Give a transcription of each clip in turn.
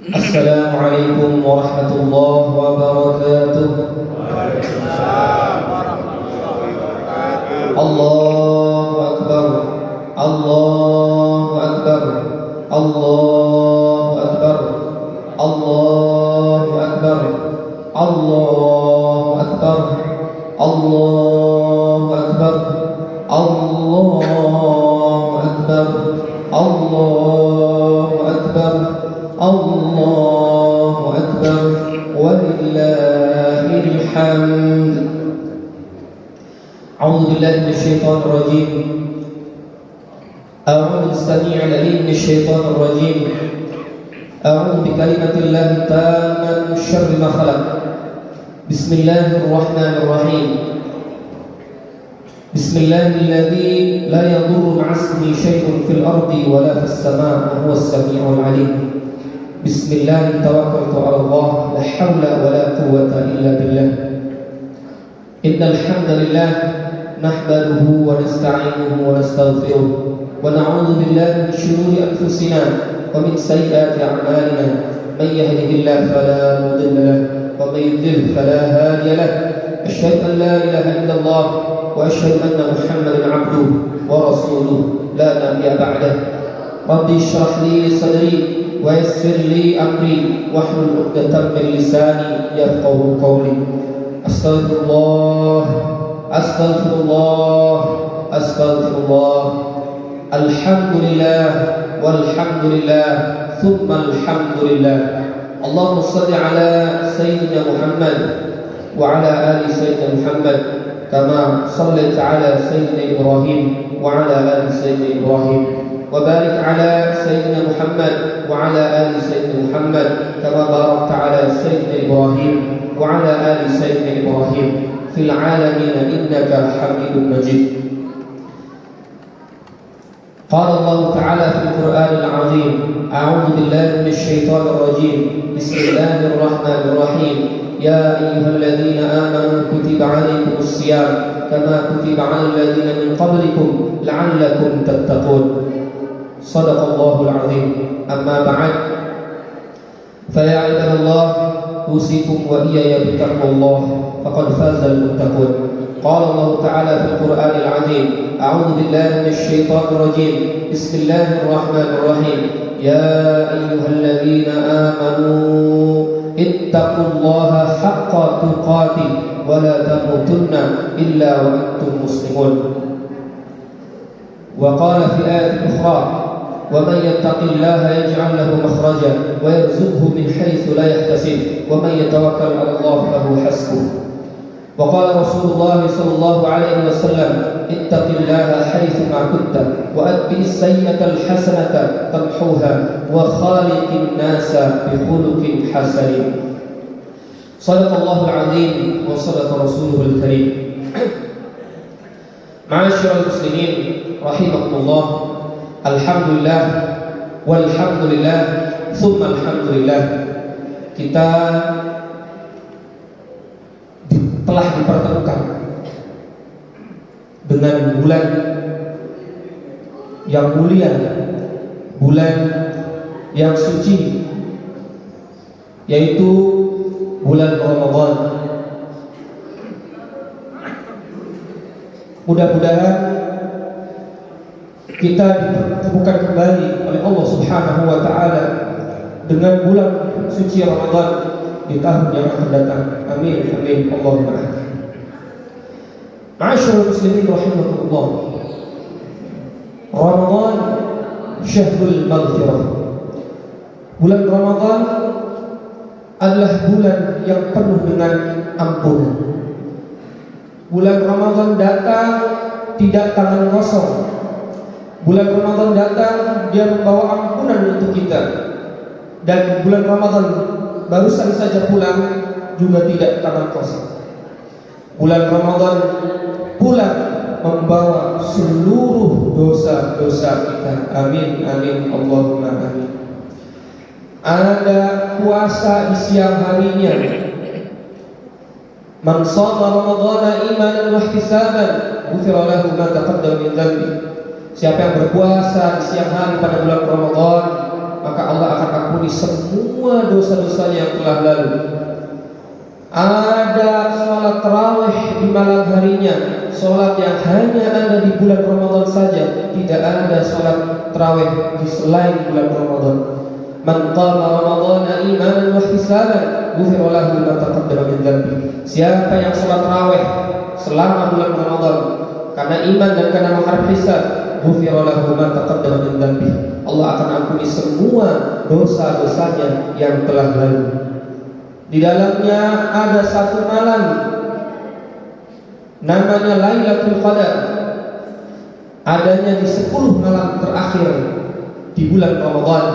Assalamualaikum warahmatullahi wabarakatuh. Allahu Akbar. Allahu Akbar. Allahu Akbar. Allahu Akbar. Allahu Akbar. Allahu Akbar. Allahu Akbar. Allahu Akbar. Allahu Akbar. Walillahil hamd. A'udzu billahi minasyaitonir rajim. A'udzu bis-sami'il 'alim minasyaitonir rajim. A'udzu bikalimatillahi tammati min syarri ma khalaq. Bismillahirrahmanirrahim. Bismillahilladzi la yadurru ma'asmihi syai'un fil ardi wa la fis samaa'i wa huwas samii'ul 'aliim. Bismillah tawakkaltu 'ala Allah la haula wa la quwwata illa billah. Innal hamdalillah nahmaduhu wa nasta'inuhu wa nastaghfiruh wa na'udzu billahi min shururi anfusina wa min sayyiati a'malina. Man yahdihillahu fala mudilla lahu wa man yudlil fala hadiya lahu. Asyhadu an la ilaha illallah wa asyhadu anna Muhammadan 'abduhu wa rasuluhu la nabiyya ba'dahu. Rabbi shrah li sadri wa yassir li amri wahlul 'uqdatam min lisani yafqahu qawli. Astaghfirullah, astaghfirullah, astaghfirullah. Alhamdulillah, walhamdulillah, thumma alhamdulillah. Allahumma shalli ala sayyidina Muhammad wa ala ali sayyidina Muhammad kama shallaita ala sayyidina Ibrahim wa ala ali sayyidina Ibrahim. وبارك على سيدنا محمد وعلى آل سيدنا محمد كما باركت على سيدنا إبراهيم وعلى آل سيدنا إبراهيم في العالمين إنك حميد مجيد. قال الله تعالى في القرآن العظيم: أعوذ بالله من الشيطان الرجيم. بسم الله الرحمن الرحيم. يا أيها الذين آمنوا كتب عليكم الصيام كما كتب على الذين من قبلكم لعلكم تتقون. صدق الله العظيم. أما بعد فيا عباد الله أوصيكم وإياي بتقوى الله فقد فاز المتقون. قال الله تعالى في القرآن العظيم: أعوذ بالله من الشيطان الرجيم. بسم الله الرحمن الرحيم. يا أيها الذين آمنوا اتقوا الله حق تقاته ولا تموتن إلا وأنتم مسلمون. وقال في آية أخرى: ومن يتق الله يجعل له مخرجا ويرزقه من حيث لا يحتسب ومن يتوكل على الله فهو حسبه. وقال رسول الله صلى الله عليه وسلم: اتق الله حيثما كنت وأتبع السيئة الحسنة تمحوها وخالق الناس بخلق حسن. صدق الله العظيم وصدق رسوله الكريم. Ma'asyiral muslimin rahimakumullah. Alhamdulillah walhamdulillah thumma alhamdulillah. Kita telah dipertemukan dengan bulan yang mulia, bulan yang suci, yaitu bulan Ramadan. Mudah-mudahan kita dipertemukan kembali oleh Allah Subhanahu wa taala dengan bulan suci Ramadan di tahun yang akan datang. Amin amin Allahumma amin. Ma'asyiral muslimin rahimakumullah. Ramadan syahrul maghfirah. Bulan Ramadan adalah bulan yang penuh dengan ampunan. Bulan Ramadan datang tidak tangan kosong. Bulan Ramadan datang, dia membawa ampunan untuk kita. Dan bulan Ramadan barusan saja pulang juga tidak tangan kosong. Bulan Ramadan pulang membawa seluruh dosa-dosa kita. Amin amin Allahumma amin. Ada puasa di siang harinya. Man shoma Ramadhana imanan wa ihtisaban ghufira lahu ma taqaddama min dhanbi. Siapa yang berpuasa di siang hari pada bulan Ramadan, maka Allah akan ampuni semua dosa-dosanya yang telah lalu. Ada sholat tarawih di malam harinya, sholat yang hanya ada di bulan Ramadan saja, tidak ada sholat tarawih di selain bulan Ramadan. Man qama Ramadhana imanan wa ihtisaban ghufira lahu ma taqaddama min dhanbi. Siapa yang sholat tarawih selama bulan Ramadan karena iman dan karena mengharap hisab, ghufira lahu ma taqaddama min dhanbi. Allah akan ampuni semua dosa-dosanya yang telah lalu. Di dalamnya ada satu malam namanya Lailatul Qadar, adanya di 10 malam terakhir di bulan Ramadan.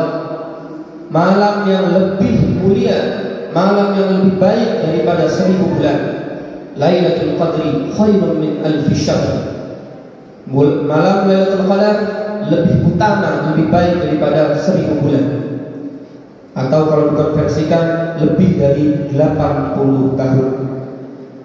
Malam yang lebih mulia, malam yang lebih baik daripada 1000 bulan. Lailatul Qadri khairun min alfi syahr. Malam Lailatul Qadar lebih utama, lebih baik daripada 1000 bulan. Atau kalau dikonversikan lebih dari 80 tahun.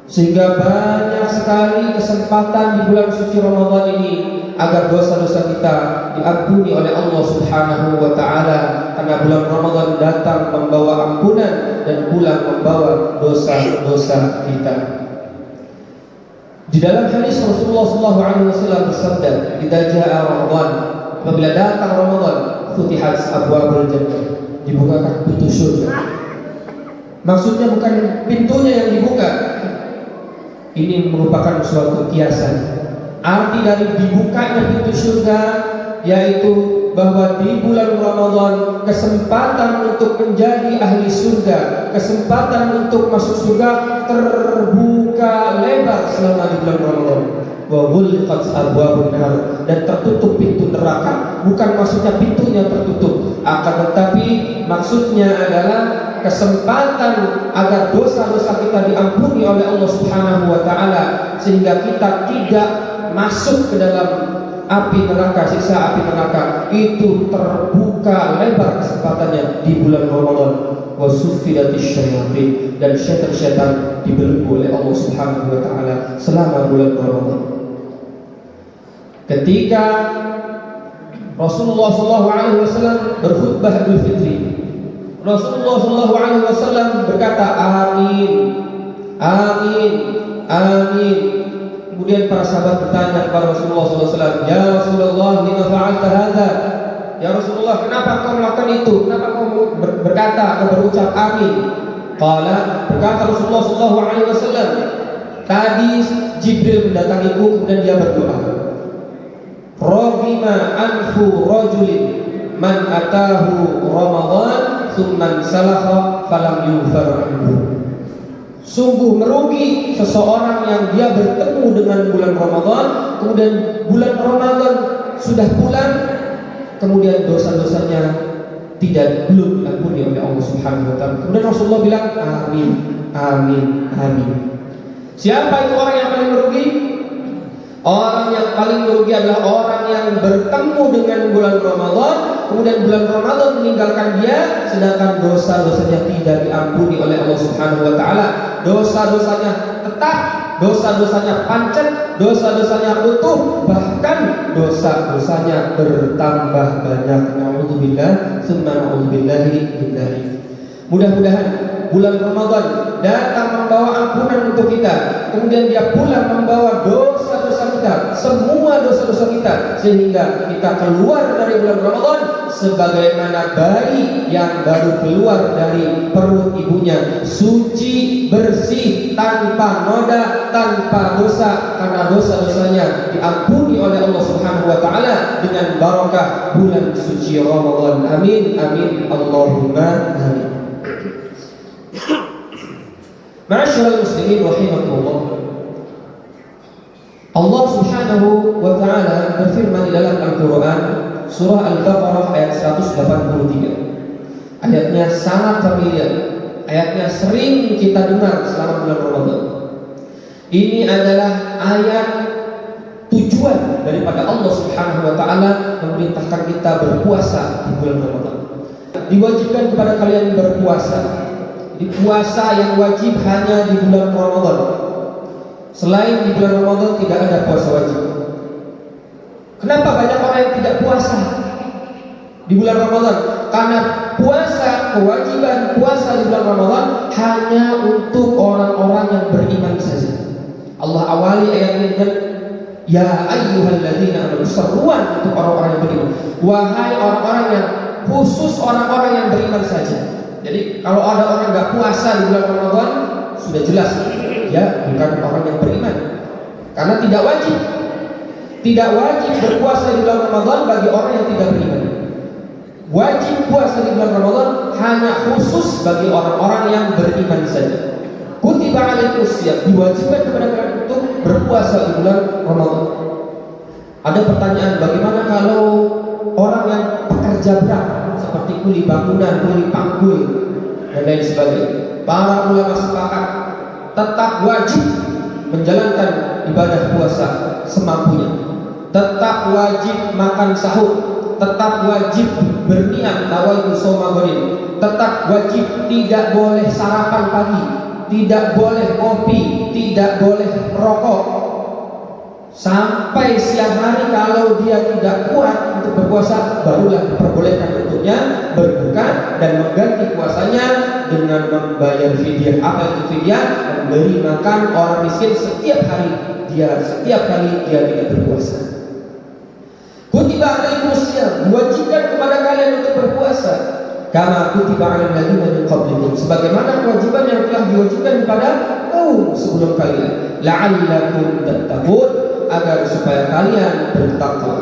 Sehingga banyak sekali kesempatan di bulan suci Ramadan ini agar dosa-dosa kita diampuni oleh Allah Subhanahu wa taala, karena bulan Ramadan datang membawa ampunan dan pulang membawa dosa-dosa kita. Di dalam hadis Rasulullah SAW bersabda, "Idza jaa Ramadan," apabila datang Ramadan, "futihat abwabul jannah," dibukakan pintu surga. Maksudnya bukan pintunya yang dibuka. Ini merupakan suatu kiasan. Arti dari dibukanya pintu surga yaitu bahwa di bulan Ramadan kesempatan untuk menjadi ahli surga, kesempatan untuk masuk surga terbuka lebar selama di bulan Ramadan. Wa ghulqat abwabun nar, dan tertutup pintu neraka. Bukan maksudnya pintunya tertutup, akan tetapi maksudnya adalah kesempatan agar dosa-dosa kita diampuni oleh Allah Subhanahu wa taala, sehingga kita tidak masuk ke dalam api neraka, siksa api neraka. Itu terbuka lebar kesempatannya di bulan Ramadan. Wa suffidatis syayatin, dan syaitan-syaitan dibelenggu oleh Allah Subhanahu wa taala selama bulan Ramadan. Ketika Rasulullah SAW berkhutbah Idul Fitri, Rasulullah SAW berkata, "Amin, amin, amin." Kemudian para sahabat bertanya kepada Rasulullah SAW, "Ya Rasulullah, lima fa'alta hadza?" Ya Rasulullah, kenapa kau melakukan itu? Kenapa kau berkata atau berucap amin? Qala, berkata Rasulullah SAW, "Tadi Jibril mendatangiku, kemudian dia berdoa, Rogima anfu rajulin man atahu Ramadan thumman salakha falam yughfar anhu." Sungguh merugi seseorang yang dia bertemu dengan bulan Ramadan, kemudian bulan Ramadan sudah pulang, kemudian dosa-dosanya belum diampuni oleh Allah Subhanahu wa taala. Kemudian Rasulullah bilang, "Amin, amin, amin." Siapa itu orang yang paling merugi? Orang yang paling merugi adalah orang yang bertemu dengan bulan Ramadan, kemudian bulan Ramadan meninggalkan dia, sedangkan dosa-dosanya tidak diampuni oleh Allah Subhanahu wa taala. Dosa-dosanya tetap, dosa-dosanya pancet, dosa-dosanya utuh, bahkan dosa-dosanya bertambah banyak. Na'udzubillah, tsumma na'udzubillahi min dzalik. Mudah-mudahan bulan Ramadan datang membawa ampunan untuk kita, kemudian dia pulang membawa dosa-dosa kita, semua dosa-dosa kita, sehingga kita keluar dari bulan Ramadan sebagaimana bayi yang baru keluar dari perut ibunya, suci, bersih, tanpa noda, tanpa dosa, karena dosa-dosanya diampuni oleh Allah Subhanahu wa taala dengan barokah bulan suci Ramadan. Amin, amin, Allahumma amin. Ma'asyiral muslimin rahimakumullah. Allah Subhanahu wa taala berfirman di dalam Al-Qur'an surah Al-Baqarah ayat 183. Ayatnya sangat familiar, ayatnya sering kita dengar selama bulan Ramadan. Ini adalah ayat tujuan daripada Allah Subhanahu wa taala memerintahkan kita berpuasa di bulan Ramadan. Diwajibkan kepada kalian berpuasa. Di puasa yang wajib hanya di bulan Ramadan. Selain di bulan Ramadan tidak ada puasa wajib. Kenapa banyak orang yang tidak puasa di bulan Ramadan? Karena puasa kewajiban puasa di bulan Ramadan hanya untuk orang-orang yang beriman saja. Allah awali ayat ini dengan ya ayyuhalladzina amanu, seruan untuk orang-orang yang beriman. Wahai orang-orang yang, khusus orang-orang yang beriman saja. Jadi kalau ada orang nggak puasa di bulan Ramadan, sudah jelas ya bukan orang yang beriman. Karena tidak wajib berpuasa di bulan Ramadan bagi orang yang tidak beriman. Wajib puasa di bulan Ramadan hanya khusus bagi orang-orang yang beriman saja. Kutiba alaikumus syiyam, diwajibkan kepada kalian untuk berpuasa di bulan Ramadan. Ada pertanyaan, bagaimana kalau orang yang pekerja berat seperti kuli bangunan, kuli panggul dan lain sebagainya? Para ulama sepakat tetap wajib menjalankan ibadah puasa semampunya. Tetap wajib makan sahur, tetap wajib berniat nawaitu shauma ghadin, tetap wajib tidak boleh sarapan pagi, tidak boleh kopi, tidak boleh rokok. Sampai siang hari kalau dia tidak kuat untuk berpuasa, barulah diperbolehkan untuknya berbuka dan mengganti puasanya dengan membayar fidyah. Apa itu fidyah? Memberi makan orang miskin setiap kali dia tidak berpuasa. Kutiba alaikumus syiyam, diwajibkan kepada kalian untuk berpuasa. Kama kutiba alal ladzina min qablikum, sebagaimana kewajiban yang telah diwajibkan kepada kaum sebelum kalian. La'allakum tattaqun, agar supaya kalian bertakwa.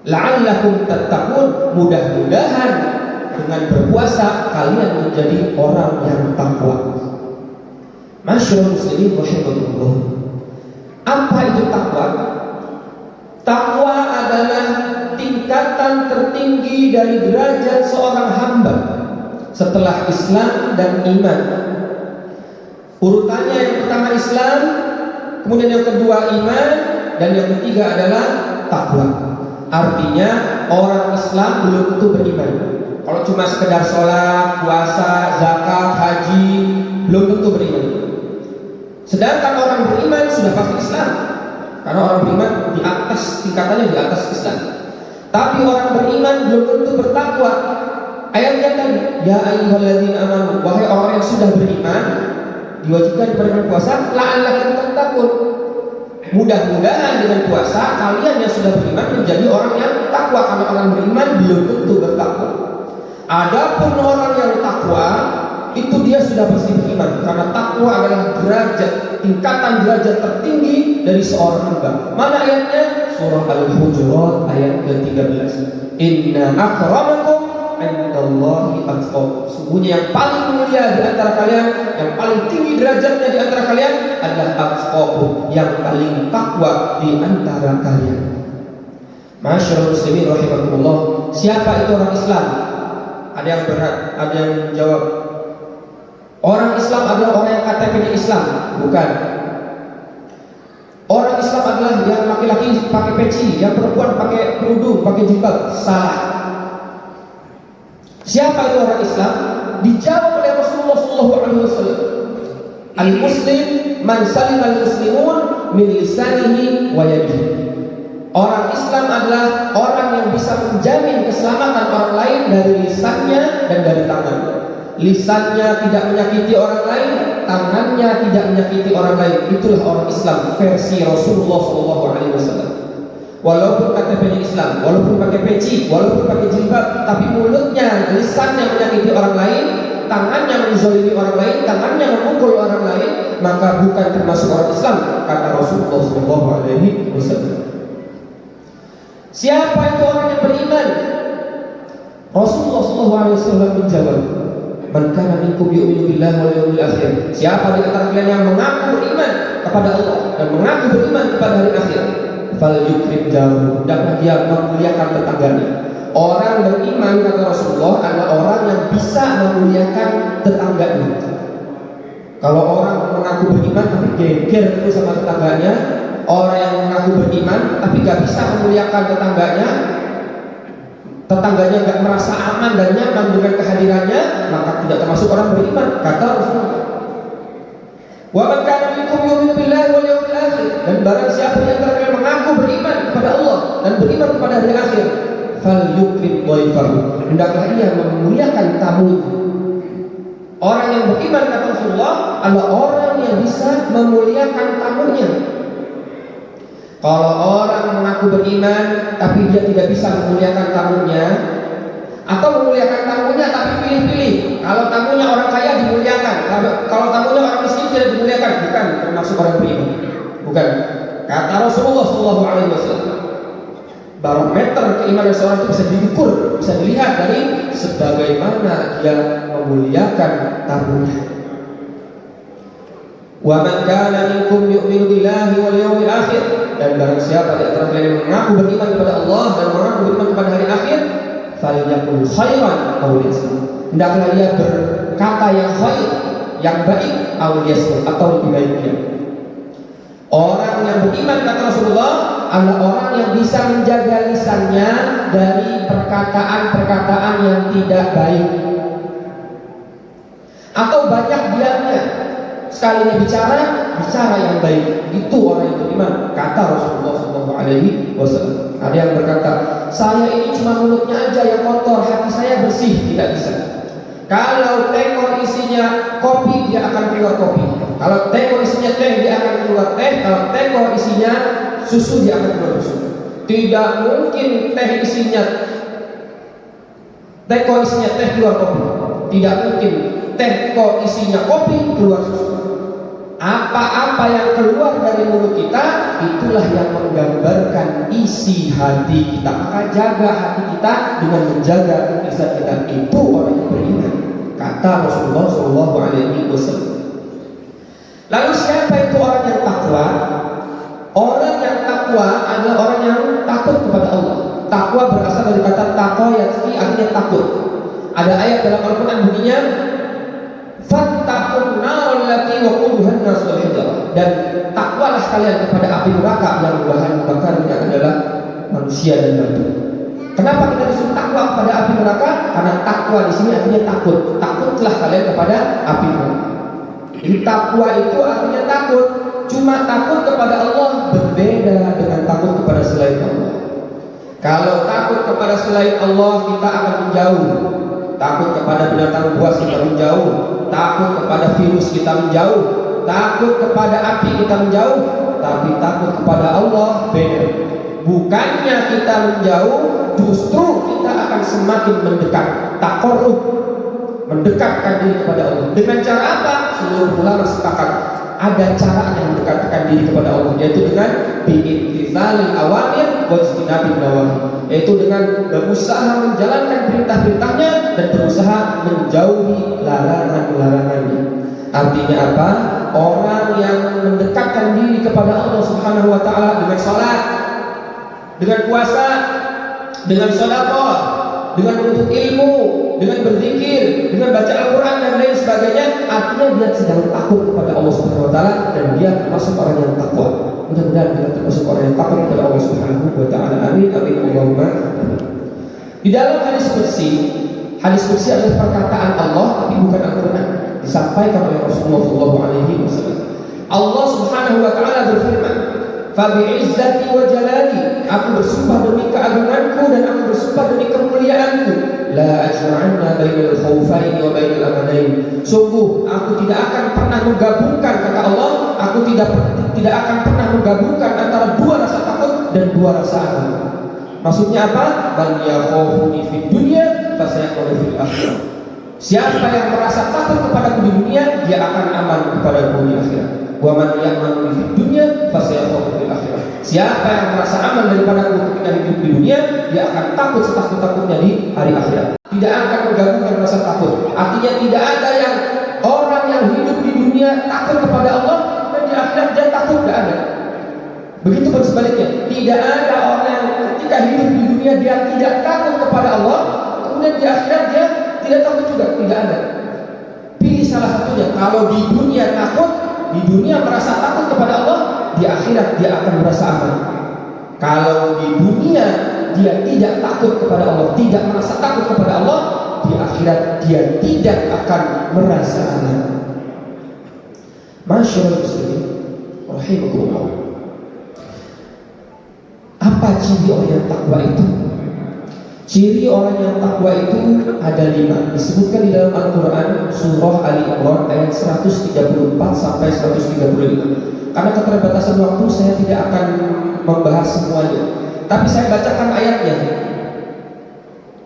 La'allakum tattaqun, mudah-mudahan dengan berpuasa kalian menjadi orang yang takwa. Masyaallah muslimin rahimakumullah. Apa itu takwa? Takwa adalah tingkatan tertinggi dari derajat seorang hamba setelah Islam dan iman. Urutannya yang pertama Islam, kemudian yang kedua iman, dan yang ketiga adalah takwa. Artinya orang Islam belum tentu beriman. Kalau cuma sekedar sholat, puasa, zakat, haji, belum tentu beriman. Sedangkan orang beriman sudah pasti Islam, karena orang beriman di atas tingkatannya, di atas Islam. Tapi orang beriman belum tentu bertakwa. Ayatnya tadi, ya ayyuhalladzina amanu, wahai orang yang sudah beriman, diwajibkan berpuasa, la'allakum tattaqun. Mudah-mudahan dengan puasa kalian yang sudah beriman menjadi orang yang takwa, karena orang beriman belum tentu bertakwa. Adapun orang yang takwa itu dia sudah pasti beriman, karena takwa adalah derajat, tingkatan derajat tertinggi dari seorang hamba. Mana ayatnya? Surah Al-Hujurat ayat ke-13. Inna akramakum indallahi atqakum. Sungguhnya yang paling mulia di antara kalian, yang paling tinggi derajatnya di antara kalian adalah atqakum, yang paling takwa di antara kalian. Masyaallah muslimin rahimakumullah. Siapa itu orang Islam? Ada yang berat, ada yang jawab. Orang Islam adalah orang yang KTP-nya Islam. Bukan. Orang Islam adalah yang laki-laki pakai peci, yang perempuan pakai kerudung, pakai jilbab. Salah. Siapa itu orang Islam? Dijawab oleh Rasulullah SAW. Al-Muslim man salim al-muslimun min lisanihi wa yadihi. Orang Islam adalah orang yang bisa menjamin keselamatan orang lain dari lisannya dan dari tangannya. Lisannya tidak menyakiti orang lain, tangannya tidak menyakiti orang lain. Itulah orang Islam versi Rasulullah SAW. Walaupun KTP-nya Islam, walaupun pakai peci, walaupun pakai jilbab, tapi mulutnya, lisannya menyakiti orang lain, tangannya menzalimi orang lain, tangannya memukul orang lain, maka bukan termasuk orang Islam, kata Rasulullah SAW. Siapa itu orang yang beriman? Rasulullah SAW menjawab, man kana minkum yu'minu billahi wal yawmil akhir. Siapa di antara kalian yang mengaku beriman kepada Allah dan mengaku beriman kepada hari akhir, falyukrim jaruhu, hendaklah dia memuliakan tetangganya. Orang beriman, kata Rasulullah, adalah orang yang bisa memuliakan tetangganya. Kalau orang mengaku beriman tapi geger terus sama tetangganya, orang yang mengaku beriman tapi gak bisa memuliakan tetangganya, tetangganya gak merasa aman dan nyaman dengan kehadirannya, maka tidak termasuk orang beriman, kata Rasulullah. Wa man kana minkum yu'minu billahi wal yawmil akhir, dan barang siapa yang kalian mengaku beriman kepada Allah dan beriman kepada hari akhir, falyukrim dhaifahu. Hendaklah ia memuliakan tamunya. Orang yang beriman, kata Rasulullah, adalah orang yang bisa memuliakan tamunya. Kalau orang mengaku beriman tapi dia tidak bisa memuliakan tamunya, atau memuliakan tamunya tapi pilih-pilih, kalau tamunya orang kaya dimuliakan, kalau tamunya orang miskin tidak dimuliakan, bukan termasuk orang beriman. Bukan. Kata Rasulullah SAW, barometer keimanan seorang itu bisa diukur, bisa dilihat dari sebagaimana dia memuliakan tamunya. Wa man kana minkum yu'minu billahi wal yawmil akhir, dan barang siapa di antara kalian yang mengaku beriman kepada Allah dan mengaku beriman kepada hari akhir, falyaqul khairan aw liyasmut. Hendaklah dia berkata yang khair, yang baik, aw liyasmut, atau lebih baik dia. Orang yang beriman, kata Rasulullah, adalah orang yang bisa menjaga lisannya dari perkataan-perkataan yang tidak baik, atau banyak diamnya. Sekalinya bicara yang baik. Itu orang yang beriman, kata Rasulullah SAW. Ada yang berkata, saya ini cuma mulutnya aja yang kotor, hati saya bersih. Tidak bisa. Kalau teko isinya kopi, dia akan keluar kopi. Kalau teko isinya teh, dia akan keluar teh. Kalau teko isinya susu, dia akan keluar susu. Tidak mungkin teko isinya teh keluar kopi. Tidak mungkin teko isinya kopi keluar susu. Apa-apa yang keluar dari mulut kita, itulah yang menggambarkan isi hati kita. Maka jaga hati kita dengan menjaga lisan kita. Itu orang yang beriman, kata Rasulullah SAW. Lalu siapa itu orang yang takwa? Orang yang takwa adalah orang yang takut kepada Allah. Takwa berasal dari kata taqwa, yakni artinya takut. Ada ayat dalam Al-Quran bunyinya, fattaqun nar allati waquduha an-nas wal hijarah. Dan takwalah kalian kepada api neraka yang bahan bakarnya adalah manusia dan batu. Kenapa kita disuruh takwa kepada api neraka? Karena takwa di sini artinya takut. Takutlah kalian kepada api neraka. Jadi takwa itu artinya takut. Cuma takut kepada Allah berbeda dengan takut kepada selain Allah. Kalau takut kepada selain Allah, kita akan menjauh. Takut kepada binatang buas, kita menjauh. Takut kepada virus, kita menjauh. Takut kepada api, kita menjauh. Tapi takut kepada Allah beda. Bukannya kita menjauh, justru kita akan semakin mendekat. Taqarrub, mendekatkan diri kepada Allah. Dengan cara apa? Seluruh ulama sepakat ada cara yang mendekatkan diri kepada Allah, yaitu dengan bi'imtithalil awamir wa ijtinabin nawahi, yaitu dengan berusaha menjalankan perintah-perintahnya dan berusaha menjauhi larangan-larangannya. Artinya apa? Orang yang mendekatkan diri kepada Allah Subhanahu wa taala dengan salat, dengan puasa, dengan sedekah, dengan menuntut ilmu, dengan berzikir, dengan baca Al-Quran dan lain sebagainya, artinya dia sedang takut kepada Allah Subhanahu wa taala dan dia termasuk orang yang takwa. Mudah-mudahan kita termasuk orang yang takut kepada Allah Subhanahu wa taala. Amin amin Allahumma. Di dalam hadis qudsi adalah perkataan Allah tapi bukan Al-Quran, disampaikan oleh Rasulullah SAW. Allah Subhanahu wa taala berfirman, "Fabi'izzati wa jalali, aku bersumpah demi keagunganku dan aku bersumpah demi kemuliaanku, la ajma'anna bainal khawfaini wa bainal amanain." Sungguh aku tidak akan pernah menggabungkan, kata Allah, aku tidak akan pernah menggabungkan antara dua rasa takut dan dua rasa aman. Maksudnya apa? Man yakhafuni fid dunya fasayakhafuni fil akhirah. Siapa yang merasa takut kepadaku di dunia, dia akan aman kepadaku di akhirat. Wa man ya'manu fid dunya fasayakhafuni fil akhirah. Siapa yang merasa aman daripadaku ketika hidup di dunia, dia akan takut setakut-takutnya di hari akhirat. Tidak akan menggabungkan rasa takut. Artinya tidak ada yang orang yang hidup di dunia takut kepada Allah dan di akhirat dia takut, tidak ada. Begitu pun sebaliknya, tidak ada orang yang ketika hidup di dunia dia tidak takut kepada Allah, kemudian di akhirat dia tidak takut juga, tidak ada. Pilih salah satunya. Kalau di dunia takut, di dunia merasa takut kepada Allah, di akhirat dia akan merasa aman. Kalau di dunia dia tidak takut kepada Allah, tidak merasa takut kepada Allah, di akhirat dia tidak akan merasa aman. Masyaallah muslimin rahimakumullah. Apa ciri orang yang takwa itu? Ciri orang yang takwa itu ada 5. Disebutkan di dalam Al-Quran surah Ali Imran ayat 134 sampai 135. Karena keterbatasan waktu saya tidak akan membahas semuanya, tapi saya bacakan ayatnya.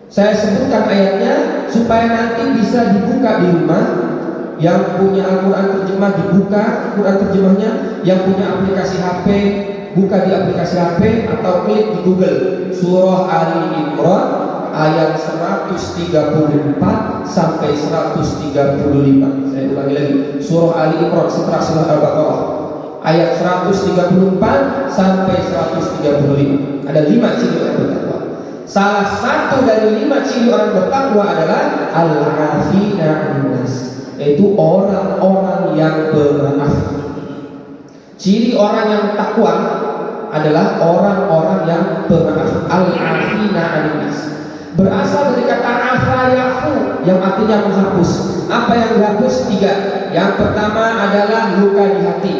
Saya sebutkan ayatnya supaya nanti bisa dibuka di rumah. Yang punya Al-Quran terjemah dibuka Quran terjemahnya, yang punya aplikasi HP buka di aplikasi HP atau klik di Google surah Ali Imran ayat 134 sampai 135. Saya ulangi lagi, surah Ali Imran setelah surah Al-Baqarah ayat 134 sampai 135. Ada 5 ciri orang bertakwa. Salah satu dari 5 ciri orang bertakwa adalah al-afina 'anil nas, yaitu orang-orang yang pemaaf. Ciri orang yang takwa adalah orang-orang yang pemaaf. Al-afina 'anil nas berasal dari kata afa yafu yang artinya menghapus. Apa yang dihapus? 3. Yang pertama adalah luka di hati,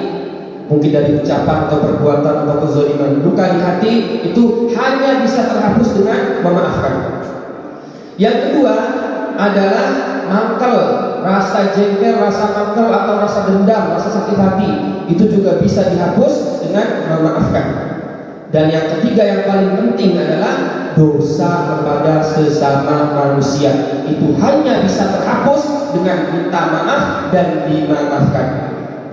mungkin dari ucapan atau perbuatan atau kezaliman. Luka di hati itu hanya bisa terhapus dengan memaafkan. Yang kedua adalah mangkel, rasa jengkel, rasa mangkel atau rasa dendam, rasa sakit hati, itu juga bisa dihapus dengan memaafkan. Dan yang ketiga yang paling penting adalah dosa kepada sesama manusia, itu hanya bisa terhapus dengan minta maaf dan dimaafkan.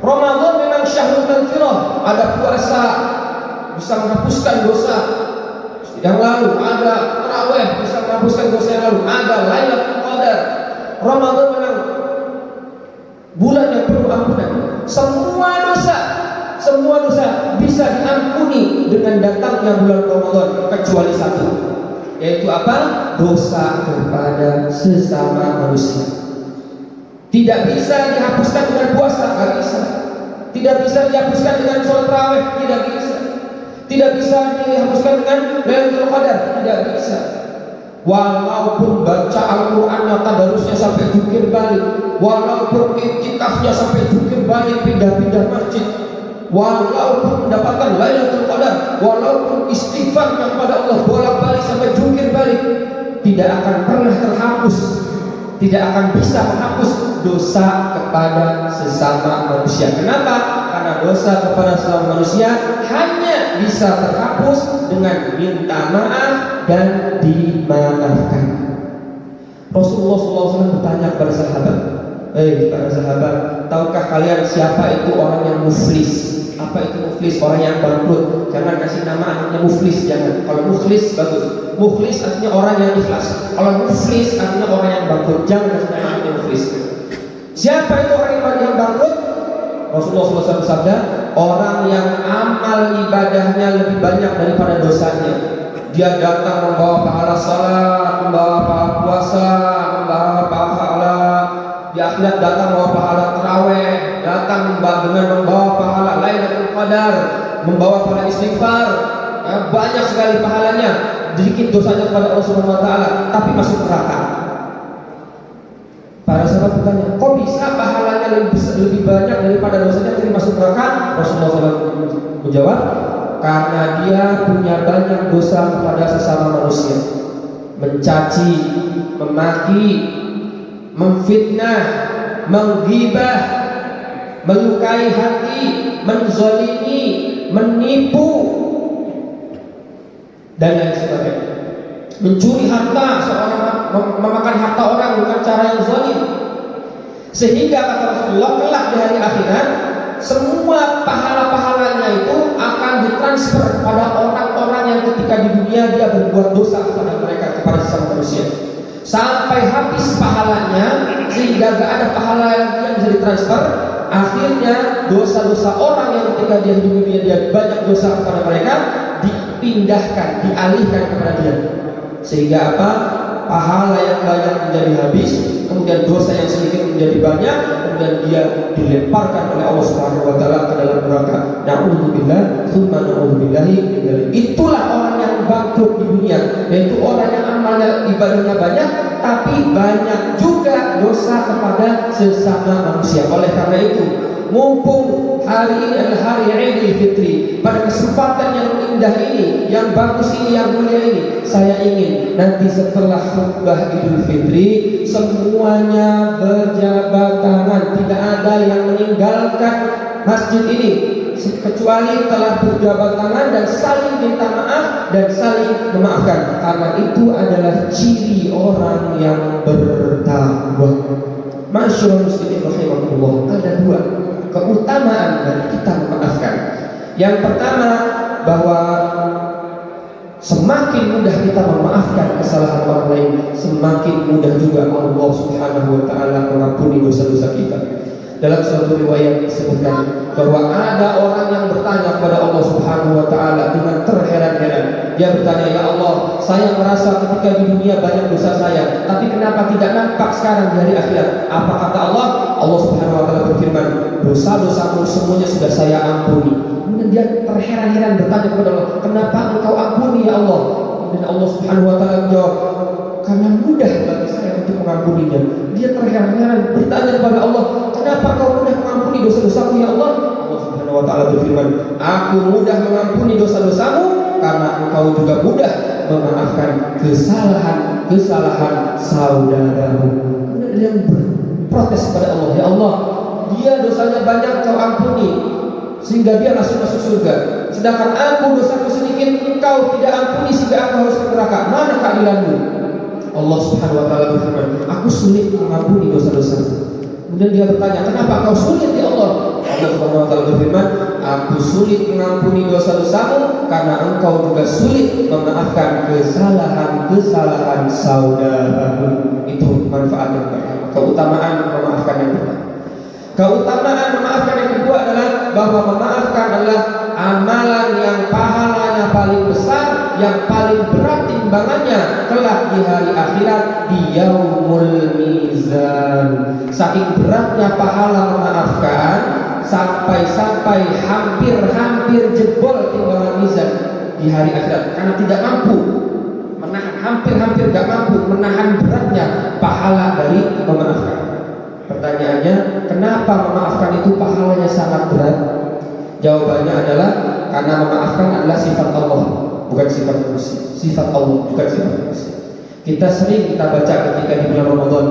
Ramadan memang syahrul maghfirah, ada puasa bisa menghapuskan dosa yang lalu, ada tarawih bisa menghapuskan dosa yang lalu, ada Lailatul Qadar. Ramadan memang bulan yang penuh ampunan. Semua dosa bisa diampuni dengan datangnya bulan Ramadan, kecuali satu, yaitu apa? Dosa kepada sesama manusia. Tidak bisa dihapuskan dengan puasa, tidak bisa. Tidak bisa dihapuskan dengan sholat tarawih, tidak bisa. Tidak bisa dihapuskan dengan Lailatul Qadar, tidak bisa. Walaupun baca Al-Qur'annya tadarusnya sampai jungkir balik, walaupun iktikafnya sampai jungkir balik, pindah-pindah masjid, walaupun mendapatkan Lailatul Qadar, walaupun istighfarnya kepada Allah bolak-balik sampai jungkir balik, tidak akan pernah terhapus, tidak akan bisa menghapus dosa kepada sesama manusia. Kenapa? Karena dosa kepada sesama manusia hanya bisa terhapus dengan minta maaf dan dimaafkan. Rasulullah SAW bertanya kepada sahabat, para sahabat, tahukah kalian siapa itu orang yang muflis? Apa itu muflis? Orang yang bangkrut. Jangan kasih nama anaknya muflis, jangan. Kalau muflis bagus. Muflis artinya orang yang ikhlas. Kalau muflis artinya orang yang bangkrut. Jangan kasih nama anaknya muflis. Siapa itu orang yang bangkrut? Rasulullah SAW bersabda, orang yang amal ibadahnya lebih banyak daripada dosanya. Dia datang membawa pahala salat, membawa pahala puasa, membawa pahala di akhirat, datang membawa pahala tarawih, datang dengan membawa pahala Lailatul Qadar, membawa pahala istighfar, ya, banyak sekali pahalanya. Sedikit dosanya kepada Allah Subhanahu wa taala, tapi masuk neraka. Para sahabat bertanya, kok bisa pahalanya lebih banyak daripada dosanya tapi masuk neraka? Rasulullah SAW menjawab, karena dia punya banyak dosa kepada sesama manusia, mencaci, memaki, memfitnah, menggibah, melukai hati, menzalimi, menipu, dan lain sebagainya. Mencuri harta, seorang memakan harta orang dengan cara yang zalim. Sehingga kata Rasulullah, kelak di hari akhirat semua pahala-pahalanya itu akan ditransfer kepada orang-orang yang ketika di dunia dia berbuat dosa kepada mereka, kepada sesama manusia, sampai habis pahalanya sehingga gak ada pahala yang bisa ditransfer. Akhirnya dosa-dosa orang yang ketika dia di dunia dia banyak dosa kepada mereka dipindahkan, dialihkan kepada dia, sehingga apa? Pahala yang banyak menjadi habis, kemudian dosa yang sedikit menjadi banyak, kemudian dia dilemparkan oleh Allah Subhanahu wa taala ke dalam neraka. Na'udzubillah, tsumma na'udzubillahi min dzalik. Itulah orang yang bangkrut di dunia, yaitu orang yang amalnya ibadahnya banyak tapi banyak juga dosa kepada sesama manusia. Oleh karena itu, mumpung hari ini adalah hari Idul Fitri, pada kesempatan yang indah ini, yang bagus ini, yang mulia ini, saya ingin nanti setelah khutbah Idul Fitri semuanya berjabat tangan, tidak ada yang meninggalkan masjid ini kecuali telah berjabat tangan dan saling minta maaf dan saling memaafkan, karena itu adalah ciri orang yang bertakwa. Masyaallah muslimin rahimakumullah, ada dua keutamaan dari kita memaafkan. Yang pertama, bahwa semakin mudah kita memaafkan kesalahan orang lain, semakin mudah juga Allah Subhanahu wa taala mengampuni dosa-dosa kita. Dalam suatu riwayat disebutkan bahwa ada orang yang bertanya kepada Allah Subhanahu wa taala dengan terheran-heran. Dia bertanya, "Ya Allah, saya merasa ketika di dunia banyak dosa saya, tapi kenapa tidak nampak sekarang di hari akhirat?" Apa kata Allah? Allah Subhanahu wa taala berfirman, "Dosa-dosamu semuanya sudah saya ampuni." Kemudian dia terheran-heran bertanya kepada Allah, "Kenapa engkau ampuni ya Allah?" Dan Allah Subhanahu wa taala menjawab, "Karena mudah bagi saya untuk mengampuninya." Dia terheran-heran bertanya kepada Allah, "Kenapa kau mudah mengampuni dosa-dosaku ya Allah?" Allah Subhanahu wa taala berfirman, "Aku mudah mengampuni dosa-dosamu karena engkau juga mudah memaafkan kesalahan saudaramu." Kemudian dia berprotes kepada Allah, "Ya Allah, dia dosanya banyak kau ampuni sehingga dia langsung masuk surga, sedangkan aku dosaku sedikit, engkau tidak ampuni sehingga aku harus ke neraka. Mana keadilanmu?" Allah Subhanahu wa taala berfirman, "Aku sulit mengampuni dosa-dosa." Kemudian dia bertanya, "Kenapa kau sulit ya Allah?" Allah Subhanahu wa taala berfirman, "Aku sulit mengampuni dosa-dosamu karena engkau juga sulit memaafkan kesalahan saudaramu." Itu manfaat yang pertama, keutamaan memaafkan yang pertama. Keutamaan memaafkan yang kedua adalah bahwa memaafkan adalah amalan yang pahalanya paling besar, yang paling berat timbangannya kelak di hari akhirat, di yaumul mizan. Saking beratnya pahala memaafkan, sampai hampir jebol timbangan mizan di hari akhirat, karena tidak mampu menahan, hampir gak mampu menahan beratnya pahala dari memaafkan. Pertanyaannya, kenapa memaafkan itu pahalanya sangat berat? Jawabannya adalah karena memaafkan adalah sifat Allah, bukan sifat manusia. Sifat Allah, bukan sifat manusia. Kita baca ketika di bulan Ramadan,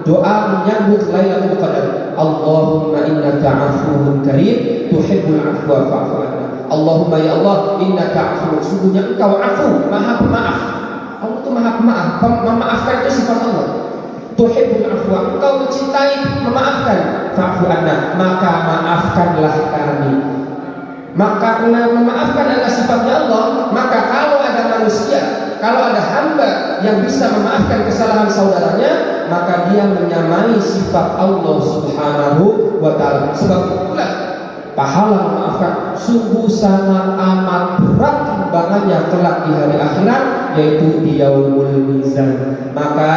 doa menyambut Lailatul Qadar. Allahumma innaka 'afuwun karim tuhibbul 'afwa fa'fu 'anna. Allahumma ya Allah, innaka 'afuwun, sungguhnya engkau afu, maha pemaaf. Allah itu maha pemaaf. Memaafkan itu sifat Allah. Tuhibbul 'afwa, engkau mencintai memaafkan. Fa'fu 'anna, maka maafkanlah kami. Maka karena memaafkan adalah sifatnya Allah, maka kalau ada manusia, kalau ada hamba yang bisa memaafkan kesalahan saudaranya, maka dia menyamai sifat Allah Subhanahu wa taala. Sebab itulah pahala memaafkan sungguh sangat amat berat timbangannya kelak di hari akhirat, yaitu di yaumul mizan. Maka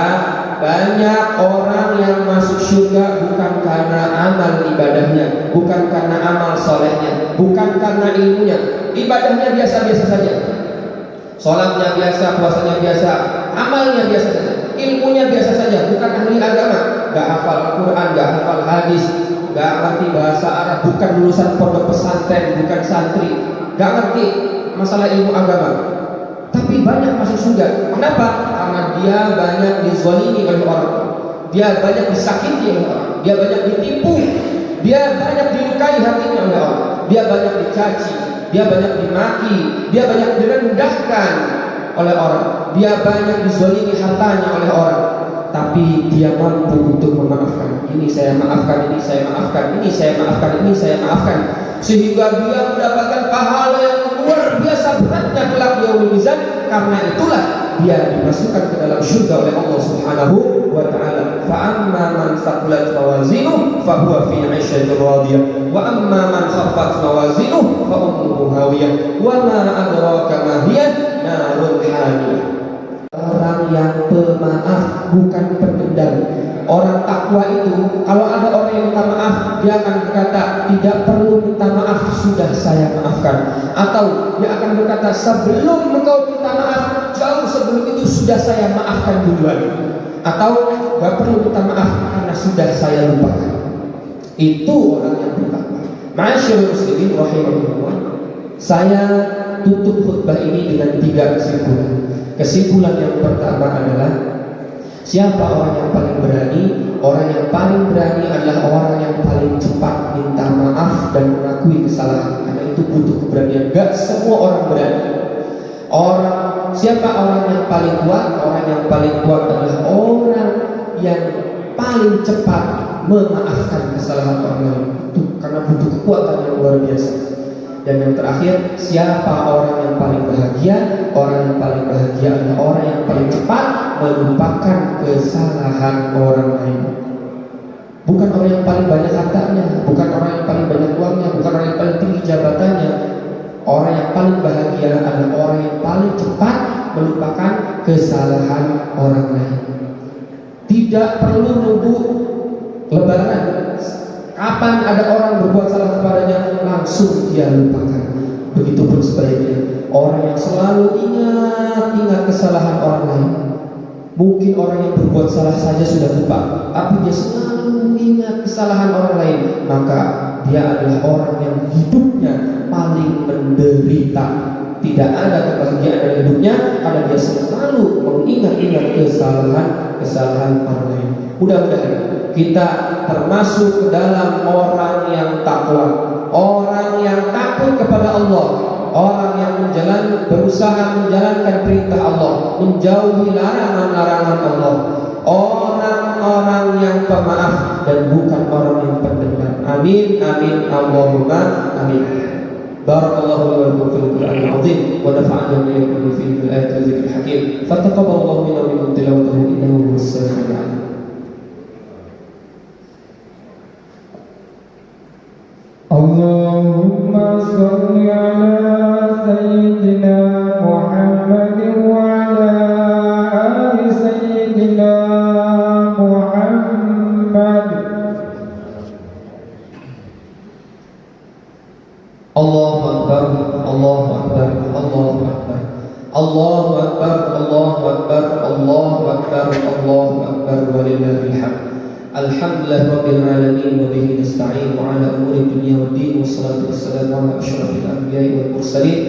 banyak orang yang masuk surga bukan karena amal ibadahnya, bukan karena amal solehnya, bukan karena ilmunya. Ibadahnya biasa-biasa saja, sholatnya biasa, puasanya biasa, amalnya biasa saja, ilmunya biasa saja, bukan ahli agama, gak hafal Al-Quran, gak hafal hadis, gak ngerti bahasa Arab, bukan lulusan pondok pesantren, bukan santri, gak ngerti masalah ilmu agama, tapi banyak masuk surga. Kenapa? Karena dia banyak dizalimi oleh orang, dia banyak disakiti oleh orang, dia banyak ditipu, dia banyak dilukai hatinya oleh orang, dia banyak dicaci, dia banyak dimaki, dia banyak direndahkan oleh orang, dia banyak dizalimi hartanya oleh orang, tapi dia mampu untuk memaafkan. Ini saya maafkan, ini saya maafkan, ini saya maafkan, ini saya maafkan, sehingga dia mendapatkan pahala yang luar biasa beratnya kelak di yaumul mizan. Karena itulah dia dimasukkan ke dalam surga oleh Allah Subhanahu wa taala. Fa amma man thaqulat mawazinuhu fa huwa fi 'ishatin radiyah wa amma man khaffat mawazinuhu fa ummuhu hawiyah wa ma adraka ma hiya narun hamiyah. Orang yang pemaaf, bukan pendendam. Orang takwa itu, kalau ada orang yang minta maaf, dia akan berkata, tidak perlu minta maaf, sudah saya maafkan. Atau dia akan berkata, sebelum engkau minta maaf, jauh sebelum itu sudah saya maafkan duluan. Atau gak perlu minta maaf karena sudah saya lupakan. Itu orang yang bertakwa. Ma'asyiral muslimin rahimahullah. Saya tutup khutbah ini dengan 3 kesimpulan. Kesimpulan yang pertama adalah siapa orang yang paling berani? Orang yang paling berani adalah orang yang paling cepat minta maaf dan mengakui kesalahan. Karena itu butuh keberanian. Gak semua orang berani. Siapa orang yang paling kuat? Orang yang paling kuat adalah orang yang paling cepat memaafkan kesalahan orang lain. Itu karena butuh kekuatan yang luar biasa. Dan yang terakhir, siapa orang yang paling bahagia? Orang yang paling bahagia adalah orang yang paling cepat melupakan kesalahan orang lain. Bukan orang yang paling banyak hartanya, bukan orang yang paling banyak uangnya, bukan orang yang paling tinggi jabatannya. Orang yang paling bahagia adalah orang yang paling cepat melupakan kesalahan orang lain. Tidak perlu nunggu lebaran. Kapan ada orang berbuat salah kepadanya, langsung dia lupakan. Begitupun sebaliknya, orang yang selalu ingat kesalahan orang lain. Mungkin orang yang berbuat salah saja sudah lupa, tapi dia selalu ingat kesalahan orang lain, maka dia adalah orang yang hidupnya paling menderita. Tidak ada kebahagiaan dalam hidupnya karena dia selalu mengingat-ingat kesalahan orang lain. Mudah-mudahan kita termasuk ke dalam orang yang takwa, orang yang takut kepada Allah, orang yang berusaha menjalankan perintah Allah, menjauhi larangan-larangan Allah, orang-orang yang pemaaf dan bukan orang yang pendendam. Amin, amin, Allahumma amin. Barakallahu li wa lakum fil Qur'anil 'azim wa nafa'ana wa iyyakum fihi bil ayati wa dzikril hakim. Fataqabbalallahu minna wa minkum tilawatahu innahu huwas samiul 'alim. Allahumma shalli ala sayyidina Muhammad wa ala ali sayyidina Muhammad. Allahu akbar, Allahu akbar, Allahu akbar. Allahu akbar, Allahu akbar, Allahu akbar, Allahu akbar walillahil hamd. Alhamdulillah rabbil alamin wa bihi nasta'in wa ala umuri dunya waddin wassalatu wassalamu ala asyrafil anbiya'i wal mursalin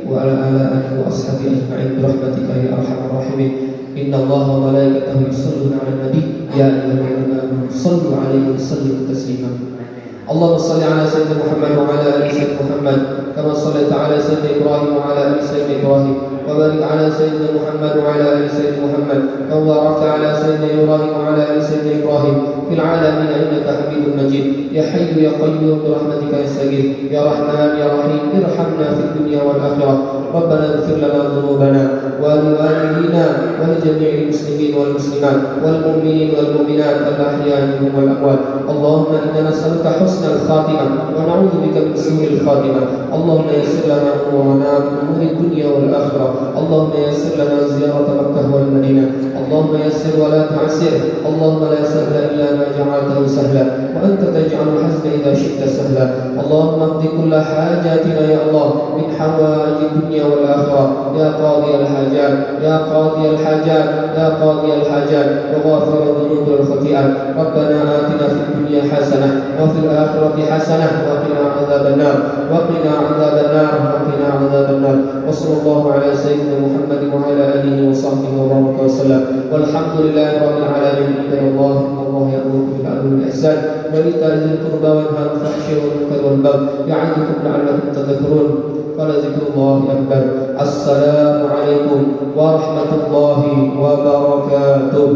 wa ala alihi wa ashabihi ajma'in bi rahmatika ya arhamar rahimin. Inna Allaha wa malaikatahu yusholluna 'alan nabi ya ayyuhalladzina amanu shallu 'alaihi wa sallimu taslima. Allahumma shalli 'ala sayyidina Muhammad wa 'ala ali sayyidina Muhammad kama shallaita 'ala sayyidina Ibrahim wa 'ala ali sayyidina Ibrahim wa barik 'ala sayyidina Muhammad wa 'ala ali sayyidina Muhammad kama barakta 'ala sayyidina Ibrahim wa 'ala ali sayyidina Ibrahim fil 'alamin innaka Hamidum Majid. Ya Hayyu ya Qayyum bi rahmatika nastaghith ya Rahman ya Rahim irhamna fid dunya wal akhirah. Rabbana ighfir lana dhunubana wa li walidina wa li jami'il muslimin wal muslimat wal mu'minin wal mu'minat al ahya'i minhum wal amwat. Allahumma inna nas'aluka husnal khatimah wa na'udzu bika min su'il khatimah. Allahumma yassir lana umurana umuri dunya wal akhirah. Allahumma yassir lana ziyarata Makkah wal Madinah. Allahumma yassir wa la tu'assir. Allahumma la sahla illa ma ja'altahu sahla wa anta taj'alul hazna idza syi'ta sahla. Allahumma qdi kulla hajatina ya Allah min hawaijid dunya wal akhirah ya qadi al hajat ya qadi al hajat ya qadi al hajat wa ghafir adh-dhunub wal khati'at. Rabbana atina fid dunya hasanah wa fil akhirati hasanah wa qina adzaban nar wa qina adzaban nar wa qina adzaban nar. Wa sallallahu ala sayyidina Muhammad wa ala alihi wa sahbihi wa baraka wa sallam. Walhamdulillahi rabbil alamin. Allah ya'muru bil 'adli wal ihsan wa ita'i dzil qurba wa yanha 'anil fahsya'i wal munkari wal baghi ya'idukum la'allakum tadhakkarun. Faladzikrullahi akbar. Assalamu alaikum warahmatullahi wabarakatuh.